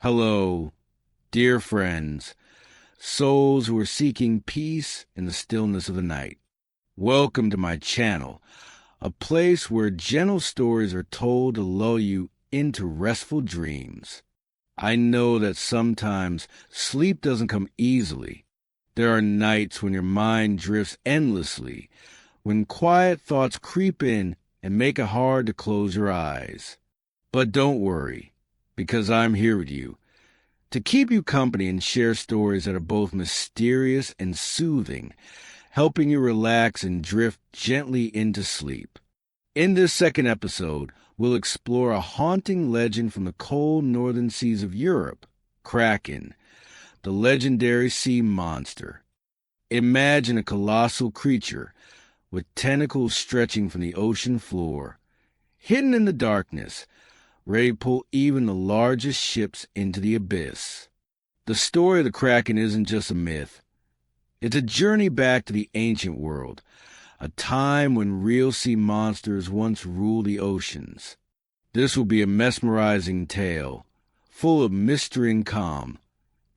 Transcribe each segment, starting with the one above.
Hello, dear friends, souls who are seeking peace in the stillness of the night. Welcome to my channel, a place where gentle stories are told to lull you into restful dreams. I know that sometimes sleep doesn't come easily. There are nights when your mind drifts endlessly, when quiet thoughts creep in and make it hard to close your eyes. But don't worry, because I'm here with you, to keep you company and share stories that are both mysterious and soothing, helping you relax and drift gently into sleep. In this second episode, we'll explore a haunting legend from the cold northern seas of Europe, Kraken, the legendary sea monster. Imagine a colossal creature with tentacles stretching from the ocean floor, hidden in the darkness, ready to pull even the largest ships into the abyss. The story of the Kraken isn't just a myth. It's a journey back to the ancient world, a time when real sea monsters once ruled the oceans. This will be a mesmerizing tale, full of mystery and calm,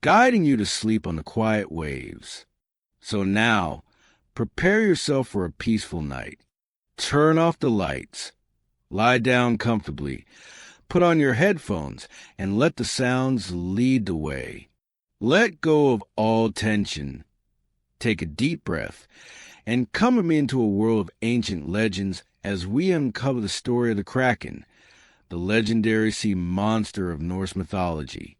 guiding you to sleep on the quiet waves. So now, prepare yourself for a peaceful night. Turn off the lights, lie down comfortably, put on your headphones, and let the sounds lead the way. Let go of all tension. Take a deep breath, and come with me into a world of ancient legends as we uncover the story of the Kraken, the legendary sea monster of Norse mythology.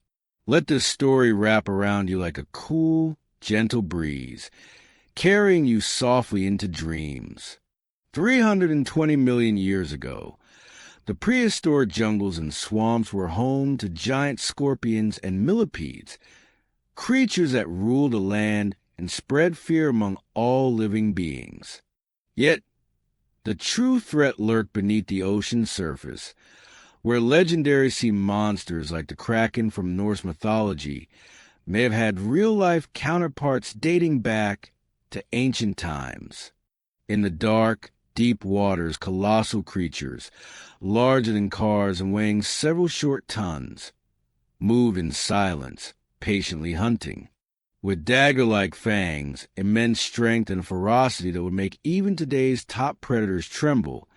Let this story wrap around you like a cool, gentle breeze, carrying you softly into dreams. 320 million years ago, the prehistoric jungles and swamps were home to giant scorpions and millipedes, creatures that ruled the land and spread fear among all living beings. Yet, the true threat lurked beneath the ocean's surface, where legendary sea monsters like the Kraken from Norse mythology may have had real-life counterparts dating back to ancient times. In the dark, deep waters, colossal creatures, larger than cars and weighing several short tons, moved in silence, patiently hunting. With dagger-like fangs, immense strength, and ferocity that would make even today's top predators tremble,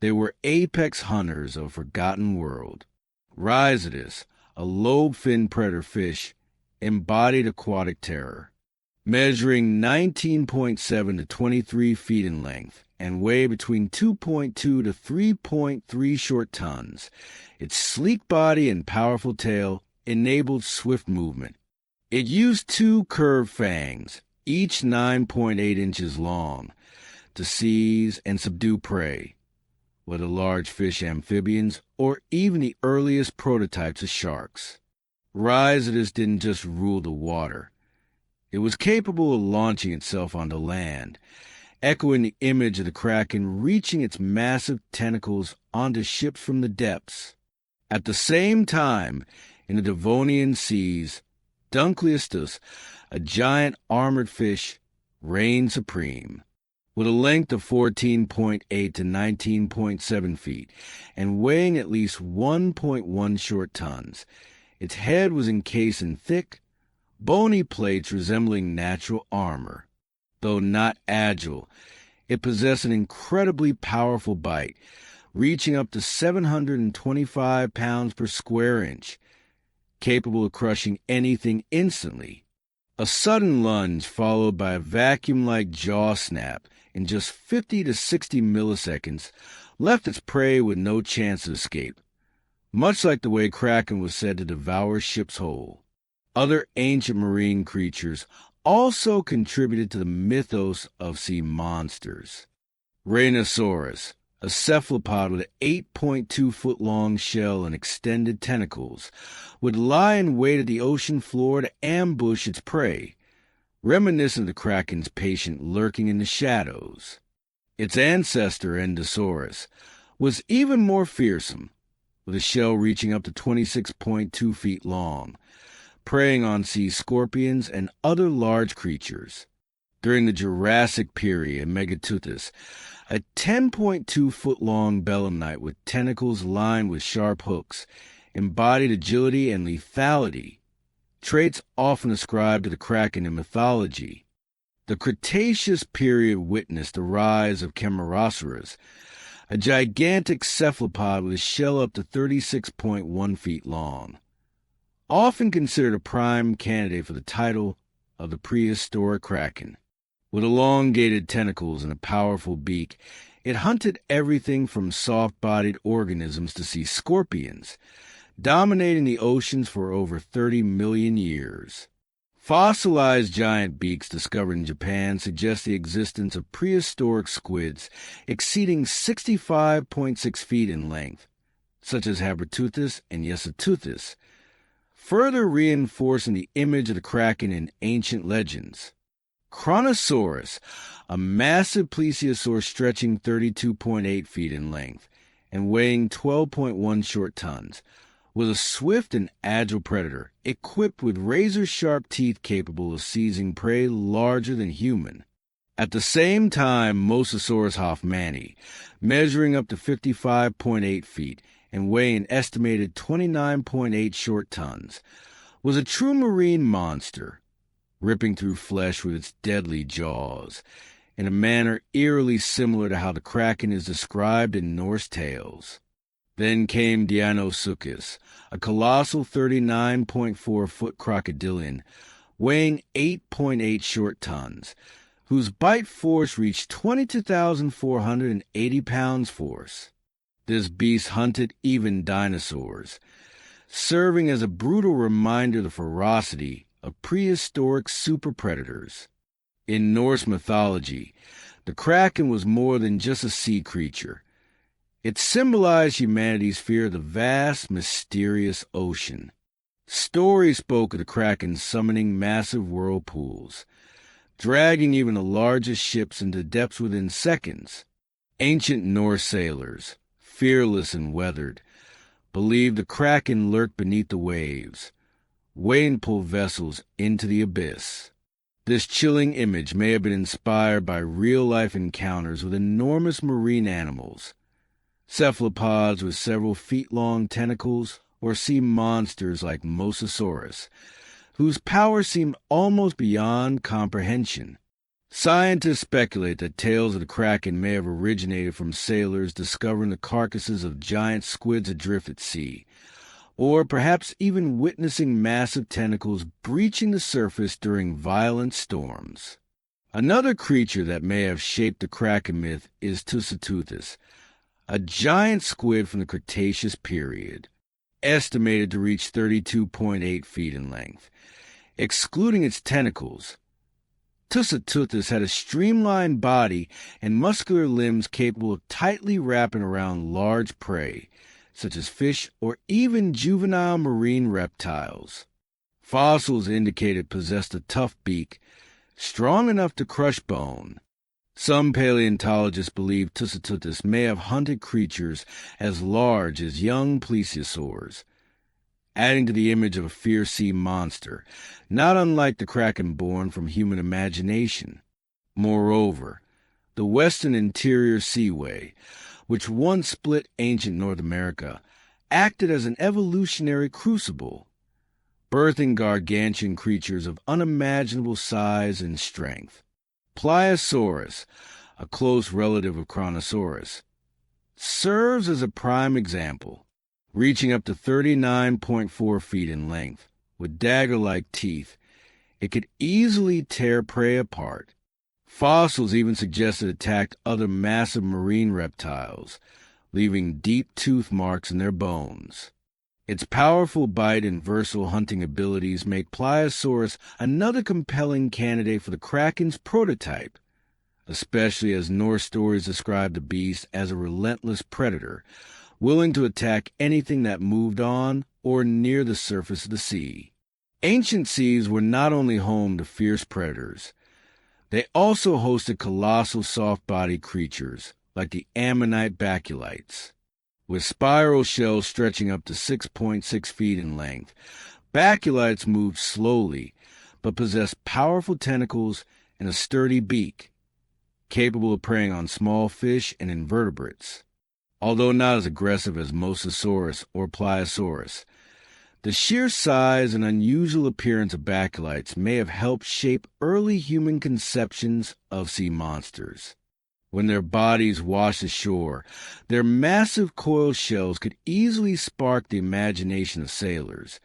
they were apex hunters of a forgotten world. Rhizodus, a lobe-finned predator fish, embodied aquatic terror. Measuring 19.7 to 23 feet in length and weigh between 2.2 to 3.3 short tons, its sleek body and powerful tail enabled swift movement. It used two curved fangs, each 9.8 inches long, to seize and subdue prey, whether large fish, amphibians, or even the earliest prototypes of sharks. Rhizodus didn't just rule the water. It was capable of launching itself onto land, echoing the image of the Kraken reaching its massive tentacles onto ships from the depths. At the same time, in the Devonian seas, Dunkleistus, a giant armored fish, reigned supreme. With a length of 14.8 to 19.7 feet and weighing at least 1.1 short tons, its head was encased in thick, bony plates resembling natural armor. Though not agile, it possessed an incredibly powerful bite, reaching up to 725 pounds per square inch, capable of crushing anything instantly. A sudden lunge followed by a vacuum-like jaw snap in just 50 to 60 milliseconds left its prey with no chance of escape, much like the way Kraken was said to devour ships whole. Other ancient marine creatures also contributed to the mythos of sea monsters. Rhinoceros, a cephalopod with an 8.2-foot-long shell and extended tentacles, would lie in wait at the ocean floor to ambush its prey, reminiscent of the Kraken's patient lurking in the shadows. Its ancestor, Endosaurus, was even more fearsome, with a shell reaching up to 26.2 feet long, preying on sea scorpions and other large creatures. During the Jurassic period, Megateuthus, a 10.2-foot-long belemnite with tentacles lined with sharp hooks, embodied agility and lethality, traits often ascribed to the Kraken in mythology. The Cretaceous period witnessed the rise of Camarasaurus, a gigantic cephalopod with a shell up to 36.1 feet long. Often considered a prime candidate for the title of the prehistoric Kraken. With elongated tentacles and a powerful beak, it hunted everything from soft-bodied organisms to sea scorpions, dominating the oceans for over 30 million years. Fossilized giant beaks discovered in Japan suggest the existence of prehistoric squids exceeding 65.6 feet in length, such as Habriteuthis and Yesoteuthis, further reinforcing the image of the Kraken in ancient legends. Kronosaurus, a massive plesiosaur stretching 32.8 feet in length and weighing 12.1 short tons, was a swift and agile predator, equipped with razor-sharp teeth capable of seizing prey larger than human. At the same time, Mosasaurus hoffmanni, measuring up to 55.8 feet and weighing an estimated 29.8 short tons, was a true marine monster, ripping through flesh with its deadly jaws, in a manner eerily similar to how the Kraken is described in Norse tales. Then came Deinosuchus, a colossal 39.4-foot crocodilian, weighing 8.8 short tons, whose bite force reached 22,480 pounds force. This beast hunted even dinosaurs, serving as a brutal reminder of the ferocity of prehistoric super-predators. In Norse mythology, the Kraken was more than just a sea creature. It symbolized humanity's fear of the vast, mysterious ocean. Stories spoke of the Kraken summoning massive whirlpools, dragging even the largest ships into depths within seconds. Ancient Norse sailors, fearless and weathered, believed the Kraken lurked beneath the waves, waiting to pull vessels into the abyss. This chilling image may have been inspired by real-life encounters with enormous marine animals, cephalopods with several feet-long tentacles, or sea monsters like Mosasaurus, whose power seemed almost beyond comprehension. Scientists speculate that tales of the Kraken may have originated from sailors discovering the carcasses of giant squids adrift at sea, or perhaps even witnessing massive tentacles breaching the surface during violent storms. Another creature that may have shaped the Kraken myth is Tusiteuthis, a giant squid from the Cretaceous period, estimated to reach 32.8 feet in length. Excluding its tentacles, Tusiteuthis had a streamlined body and muscular limbs capable of tightly wrapping around large prey, such as fish or even juvenile marine reptiles. Fossils indicate it possessed a tough beak, strong enough to crush bone. Some paleontologists believe Tusiteuthis may have hunted creatures as large as young plesiosaurs, adding to the image of a fierce sea monster, not unlike the Kraken born from human imagination. Moreover, the Western Interior Seaway, which once split ancient North America, acted as an evolutionary crucible, birthing gargantuan creatures of unimaginable size and strength. Pliosaurus, a close relative of Kronosaurus, serves as a prime example, reaching up to 39.4 feet in length. With dagger-like teeth, it could easily tear prey apart. Fossils even suggest it attacked other massive marine reptiles, leaving deep tooth marks in their bones. Its powerful bite and versatile hunting abilities make Pliosaurus another compelling candidate for the Kraken's prototype, especially as Norse stories describe the beast as a relentless predator, willing to attack anything that moved on or near the surface of the sea. Ancient seas were not only home to fierce predators, they also hosted colossal soft-bodied creatures like the ammonite baculites. With spiral shells stretching up to 6.6 feet in length, baculites moved slowly but possessed powerful tentacles and a sturdy beak, capable of preying on small fish and invertebrates. Although not as aggressive as Mosasaurus or Pliosaurus, the sheer size and unusual appearance of baculites may have helped shape early human conceptions of sea monsters. When their bodies washed ashore, their massive coiled shells could easily spark the imagination of sailors,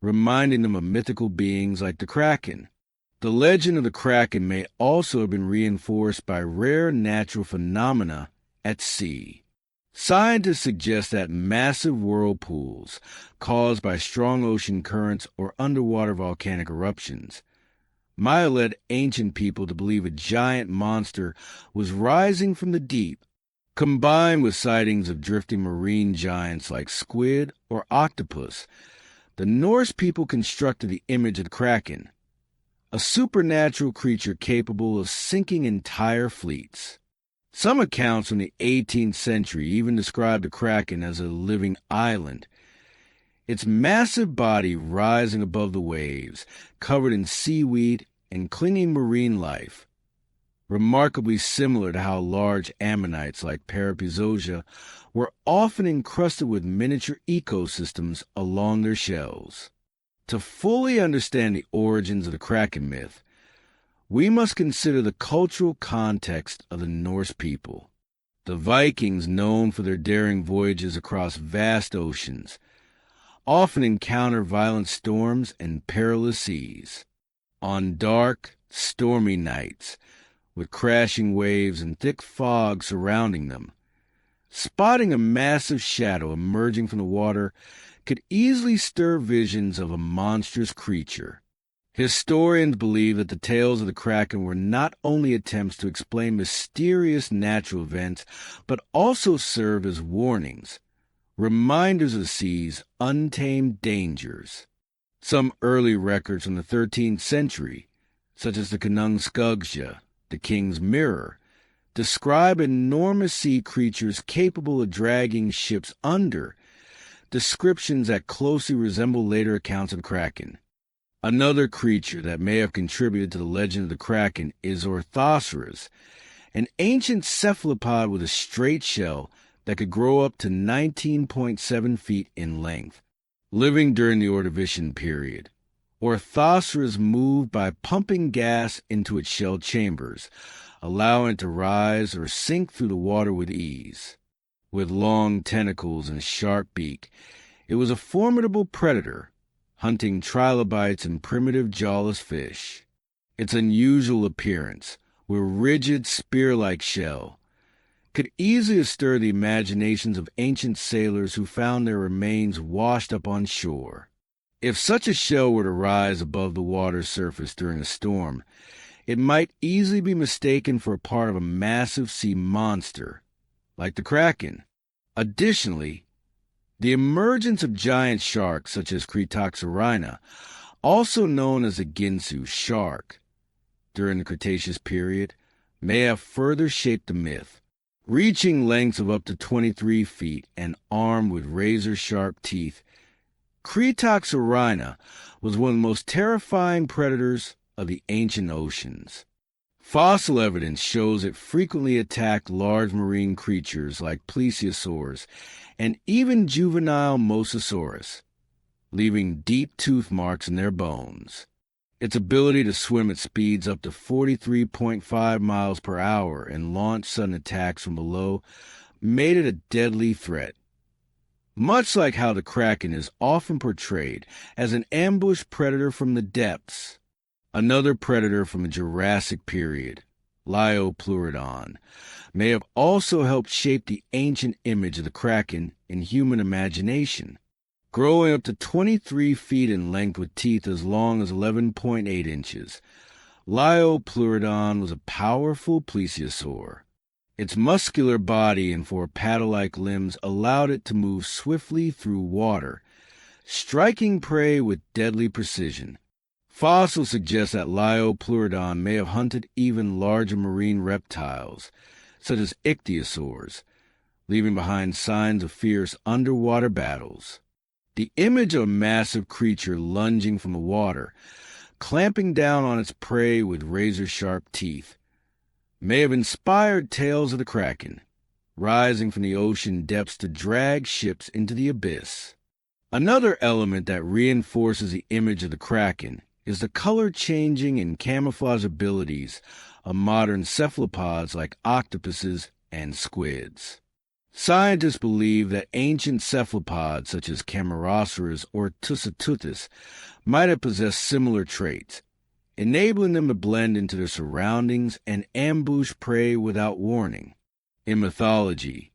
reminding them of mythical beings like the Kraken. The legend of the Kraken may also have been reinforced by rare natural phenomena at sea. Scientists suggest that massive whirlpools, caused by strong ocean currents or underwater volcanic eruptions, might have led ancient people to believe a giant monster was rising from the deep, combined with sightings of drifting marine giants like squid or octopus. The Norse people constructed the image of the Kraken, a supernatural creature capable of sinking entire fleets. Some accounts from the 18th century even describe the Kraken as a living island, its massive body rising above the waves, covered in seaweed and clinging marine life, remarkably similar to how large ammonites like Parapizosia were often encrusted with miniature ecosystems along their shells. To fully understand the origins of the Kraken myth, we must consider the cultural context of the Norse people. The Vikings, known for their daring voyages across vast oceans, often encounter violent storms and perilous seas. On dark, stormy nights, with crashing waves and thick fog surrounding them, spotting a massive shadow emerging from the water could easily stir visions of a monstrous creature. Historians believe that the tales of the Kraken were not only attempts to explain mysterious natural events, but also serve as warnings, reminders of the sea's untamed dangers. Some early records from the 13th century, such as the Konungsskuggsja, the King's Mirror, describe enormous sea creatures capable of dragging ships under, descriptions that closely resemble later accounts of Kraken. Another creature that may have contributed to the legend of the Kraken is Orthoceras, an ancient cephalopod with a straight shell that could grow up to 19.7 feet in length. Living during the Ordovician period, Orthoceras moved by pumping gas into its shell chambers, allowing it to rise or sink through the water with ease. With long tentacles and a sharp beak, it was a formidable predator, hunting trilobites and primitive jawless fish. Its unusual appearance, with rigid spear-like shell, could easily stir the imaginations of ancient sailors who found their remains washed up on shore. If such a shell were to rise above the water's surface during a storm, it might easily be mistaken for a part of a massive sea monster, like the Kraken. Additionally, the emergence of giant sharks such as Kretoxorina, also known as the Ginsu shark, during the Cretaceous period, may have further shaped the myth. Reaching lengths of up to 23 feet and armed with razor-sharp teeth, Kretoxorina was one of the most terrifying predators of the ancient oceans. Fossil evidence shows it frequently attacked large marine creatures like plesiosaurs and even juvenile Mosasaurus, leaving deep tooth marks in their bones. Its ability to swim at speeds up to 43.5 miles per hour and launch sudden attacks from below made it a deadly threat. Much like how the Kraken is often portrayed as an ambush predator from the depths, another predator from the Jurassic period, Liopleurodon, may have also helped shape the ancient image of the Kraken in human imagination. Growing up to 23 feet in length with teeth as long as 11.8 inches, Liopleurodon was a powerful plesiosaur. Its muscular body and four paddle-like limbs allowed it to move swiftly through water, striking prey with deadly precision. Fossils suggest that Liopleurodon may have hunted even larger marine reptiles, such as ichthyosaurs, leaving behind signs of fierce underwater battles. The image of a massive creature lunging from the water, clamping down on its prey with razor-sharp teeth, may have inspired tales of the Kraken. rising from the ocean depths to drag ships into the abyss. Another element that reinforces the image of the Kraken is the color-changing and camouflage abilities of modern cephalopods like octopuses and squids. Scientists believe that ancient cephalopods such as Camarasaurus or Tussotuthus might have possessed similar traits, enabling them to blend into their surroundings and ambush prey without warning. In mythology,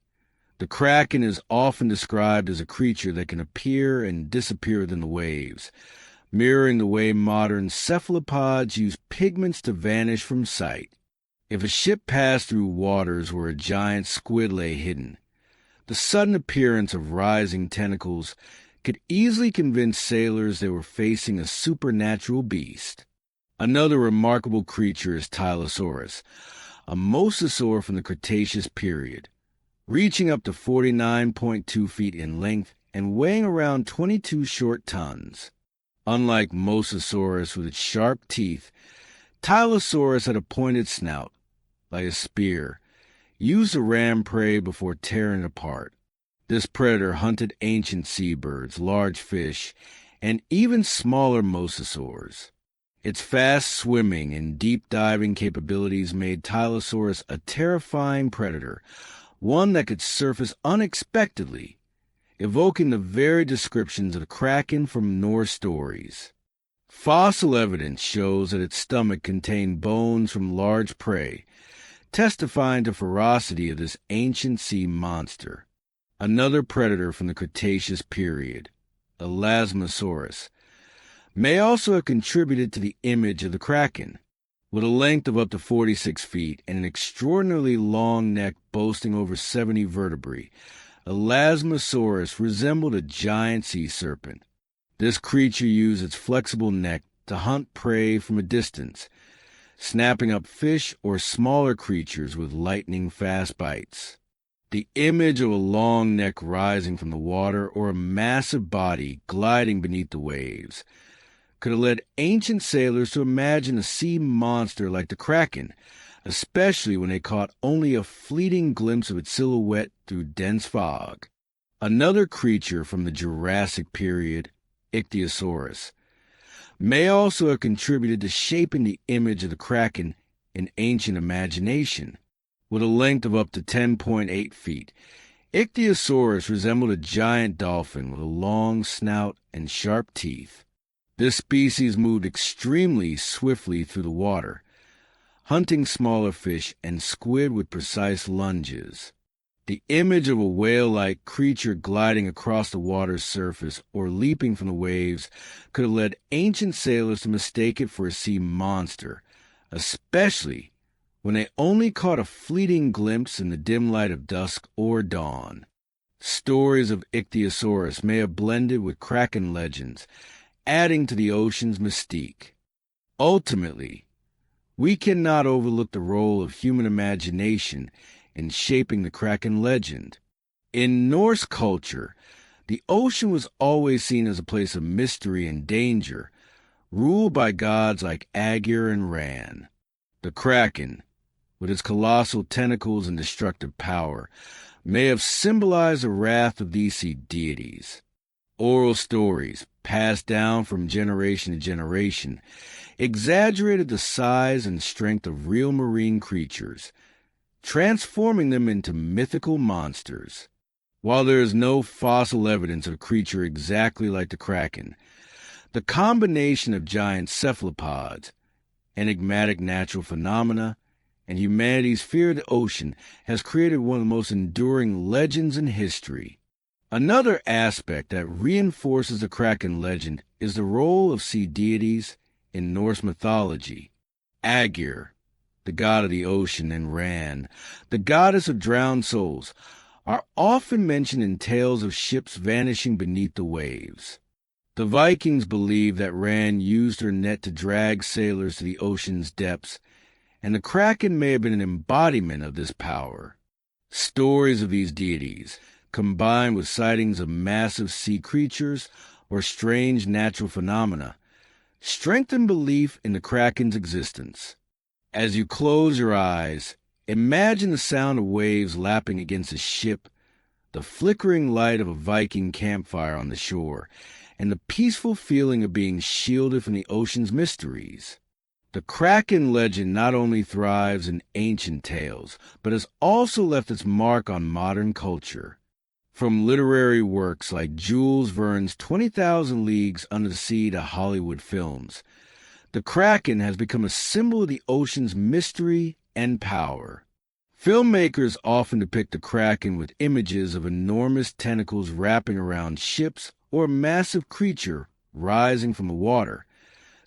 the Kraken is often described as a creature that can appear and disappear within the waves, mirroring the way modern cephalopods use pigments to vanish from sight. If a ship passed through waters where a giant squid lay hidden, the sudden appearance of rising tentacles could easily convince sailors they were facing a supernatural beast. Another remarkable creature is Tylosaurus, a mosasaur from the Cretaceous period, reaching up to 49.2 feet in length and weighing around 22 short tons. Unlike Mosasaurus with its sharp teeth, Tylosaurus had a pointed snout, like a spear, used to ram prey before tearing it apart. This predator hunted ancient seabirds, large fish, and even smaller mosasaurs. Its fast swimming and deep diving capabilities made Tylosaurus a terrifying predator, one that could surface unexpectedly, evoking the very descriptions of the Kraken from Norse stories. Fossil evidence shows that its stomach contained bones from large prey, testifying to ferocity of this ancient sea monster. Another predator from the Cretaceous period, Elasmosaurus, may also have contributed to the image of the Kraken. With a length of up to 46 feet and an extraordinarily long neck boasting over 70 vertebrae, Elasmosaurus resembled a giant sea serpent. This creature used its flexible neck to hunt prey from a distance, snapping up fish or smaller creatures with lightning-fast bites. The image of a long neck rising from the water or a massive body gliding beneath the waves could have led ancient sailors to imagine a sea monster like the Kraken, especially when they caught only a fleeting glimpse of its silhouette through dense fog. Another creature from the Jurassic period, Ichthyosaurus, may also have contributed to shaping the image of the Kraken in ancient imagination. With a length of up to 10.8 feet, Ichthyosaurus resembled a giant dolphin with a long snout and sharp teeth. This species moved extremely swiftly through the water, hunting smaller fish and squid with precise lunges. The image of a whale-like creature gliding across the water's surface or leaping from the waves could have led ancient sailors to mistake it for a sea monster, especially when they only caught a fleeting glimpse in the dim light of dusk or dawn. Stories of Ichthyosaurus may have blended with Kraken legends, adding to the ocean's mystique. Ultimately, we cannot overlook the role of human imagination in shaping the Kraken legend. In Norse culture, the ocean was always seen as a place of mystery and danger, ruled by gods like Aegir and Ran. The Kraken, with its colossal tentacles and destructive power, may have symbolized the wrath of these sea deities. Oral stories, passed down from generation to generation, exaggerated the size and strength of real marine creatures, transforming them into mythical monsters. While there is no fossil evidence of a creature exactly like the Kraken, the combination of giant cephalopods, enigmatic natural phenomena, and humanity's fear of the ocean has created one of the most enduring legends in history. Another aspect that reinforces the Kraken legend is the role of sea deities in Norse mythology. Aegir, the god of the ocean, and Ran, the goddess of drowned souls, are often mentioned in tales of ships vanishing beneath the waves. The Vikings believed that Ran used her net to drag sailors to the ocean's depths, and the Kraken may have been an embodiment of this power. Stories of these deities, combined with sightings of massive sea creatures or strange natural phenomena, strengthen belief in the Kraken's existence. As you close your eyes, Imagine the sound of waves lapping against a ship, the flickering light of a Viking campfire on the shore, and the peaceful feeling of being shielded from the ocean's mysteries. The Kraken legend not only thrives in ancient tales, but has also left its mark on modern culture. From literary works like Jules Verne's 20,000 Leagues Under the Sea to Hollywood films, the Kraken has become a symbol of the ocean's mystery and power. Filmmakers often depict the Kraken with images of enormous tentacles wrapping around ships or a massive creature rising from the water,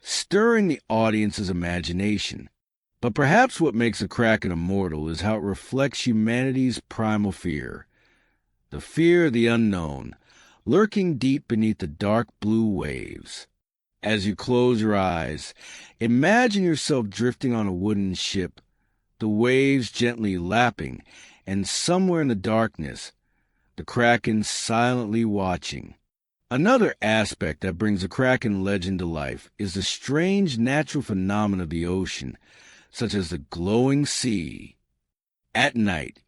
stirring the audience's imagination. But perhaps what makes the Kraken immortal is how it reflects humanity's primal fear. The fear of the unknown, lurking deep beneath the dark blue waves. As you close your eyes, imagine yourself drifting on a wooden ship, the waves gently lapping, and somewhere in the darkness, the Kraken silently watching. Another aspect that brings the Kraken legend to life is the strange natural phenomena of the ocean, such as the glowing sea. At night,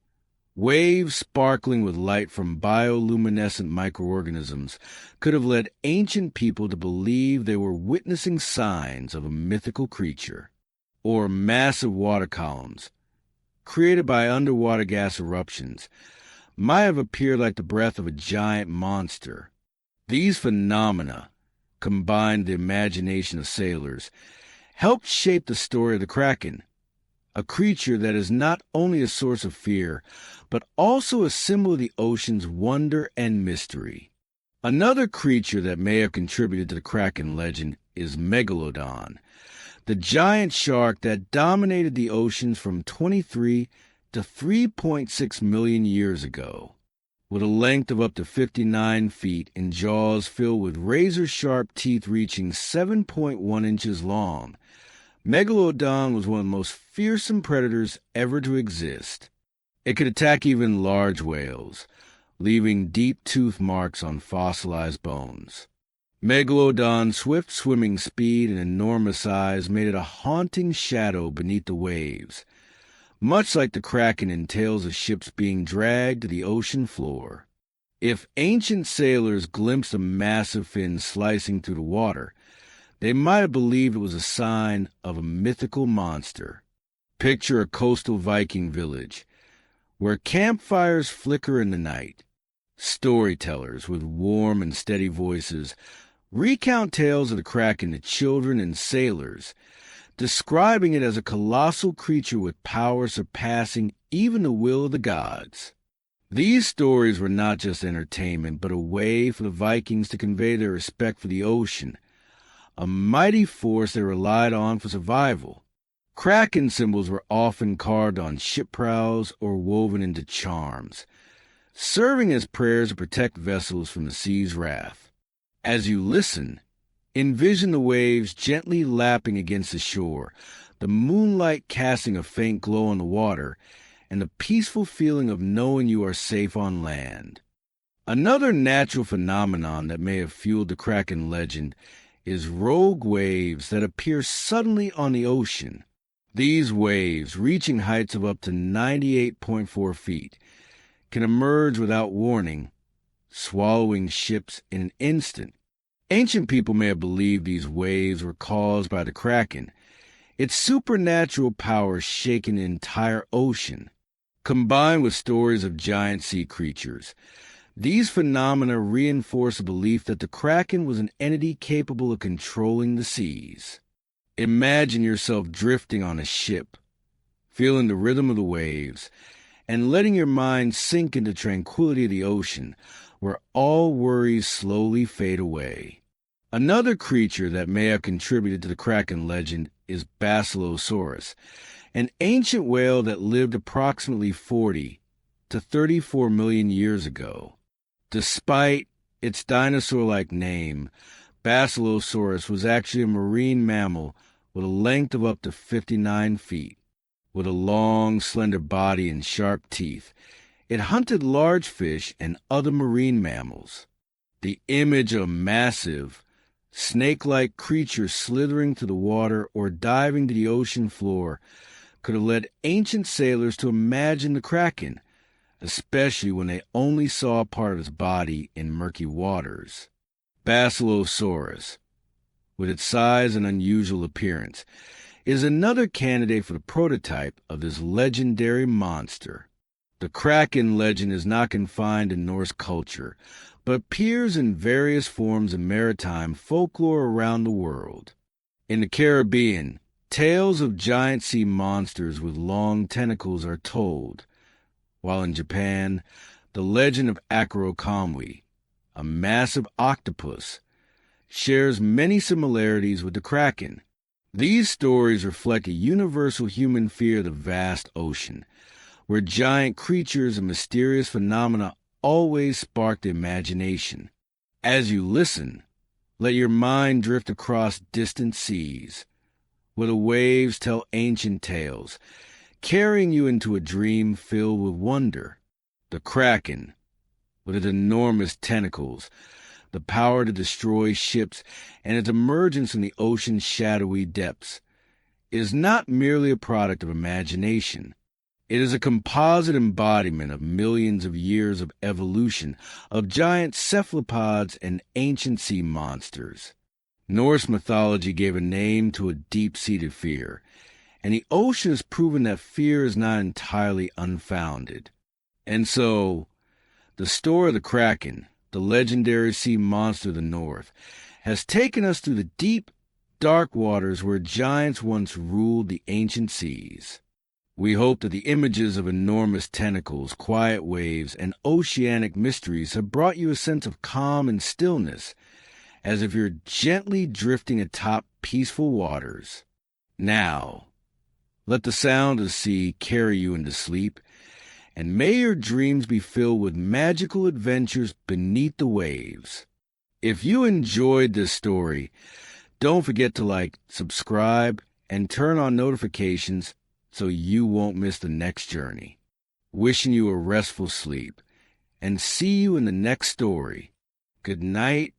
waves sparkling with light from bioluminescent microorganisms could have led ancient people to believe they were witnessing signs of a mythical creature. Or massive water columns, created by underwater gas eruptions, might have appeared like the breath of a giant monster. These phenomena, combined with the imagination of sailors, helped shape the story of the Kraken, a creature that is not only a source of fear, but also a symbol of the ocean's wonder and mystery. Another creature that may have contributed to the Kraken legend is Megalodon, the giant shark that dominated the oceans from 23 to 3.6 million years ago. With a length of up to 59 feet and jaws filled with razor-sharp teeth reaching 7.1 inches long, Megalodon was one of the most fearsome predators ever to exist. It could attack even large whales, leaving deep tooth marks on fossilized bones. Megalodon's swift swimming speed and enormous size made it a haunting shadow beneath the waves, much like the Kraken in tales of ships being dragged to the ocean floor. If ancient sailors glimpsed a massive fin slicing through the water, they might have believed it was a sign of a mythical monster. Picture a coastal Viking village, where campfires flicker in the night. Storytellers with warm and steady voices recount tales of the Kraken to children and sailors, describing it as a colossal creature with power surpassing even the will of the gods. These stories were not just entertainment, but a way for the Vikings to convey their respect for the ocean, a mighty force they relied on for survival. Kraken symbols were often carved on ship prows or woven into charms, serving as prayers to protect vessels from the sea's wrath. As you listen, envision the waves gently lapping against the shore, the moonlight casting a faint glow on the water, and the peaceful feeling of knowing you are safe on land. Another natural phenomenon that may have fueled the Kraken legend is rogue waves that appear suddenly on the ocean. These waves, reaching heights of up to 98.4 feet, can emerge without warning, swallowing ships in an instant. Ancient people may have believed these waves were caused by the Kraken, its supernatural power shaking the entire ocean. Combined with stories of giant sea creatures, these phenomena reinforce a belief that the Kraken was an entity capable of controlling the seas. Imagine yourself drifting on a ship, feeling the rhythm of the waves, and letting your mind sink into tranquility of the ocean, where all worries slowly fade away. Another creature that may have contributed to the Kraken legend is Basilosaurus, an ancient whale that lived approximately 40 to 34 million years ago. Despite its dinosaur-like name, Basilosaurus was actually a marine mammal with a length of up to 59 feet. With a long, slender body and sharp teeth, it hunted large fish and other marine mammals. The image of a massive, snake-like creature slithering through the water or diving to the ocean floor could have led ancient sailors to imagine the Kraken, especially when they only saw part of his body in murky waters. Basilosaurus, with its size and unusual appearance, is another candidate for the prototype of this legendary monster. The Kraken legend is not confined to Norse culture, but appears in various forms of maritime folklore around the world. In the Caribbean, tales of giant sea monsters with long tentacles are told, while in Japan, the legend of Akuro-kamui, a massive octopus, shares many similarities with the Kraken. These stories reflect a universal human fear of the vast ocean, where giant creatures and mysterious phenomena always spark the imagination. As you listen, let your mind drift across distant seas, where the waves tell ancient tales, carrying you into a dream filled with wonder. The Kraken, with its enormous tentacles, the power to destroy ships, and its emergence in the ocean's shadowy depths, is not merely a product of imagination. It is a composite embodiment of millions of years of evolution of giant cephalopods and ancient sea monsters. Norse mythology gave a name to a deep-seated fear, and the ocean has proven that fear is not entirely unfounded. And so, the story of the Kraken, the legendary sea monster of the North, has taken us through the deep, dark waters where giants once ruled the ancient seas. We hope that the images of enormous tentacles, quiet waves, and oceanic mysteries have brought you a sense of calm and stillness, as if you're gently drifting atop peaceful waters. Now, let the sound of the sea carry you into sleep, and may your dreams be filled with magical adventures beneath the waves. If you enjoyed this story, don't forget to like, subscribe, and turn on notifications so you won't miss the next journey. Wishing you a restful sleep, and see you in the next story. Good night,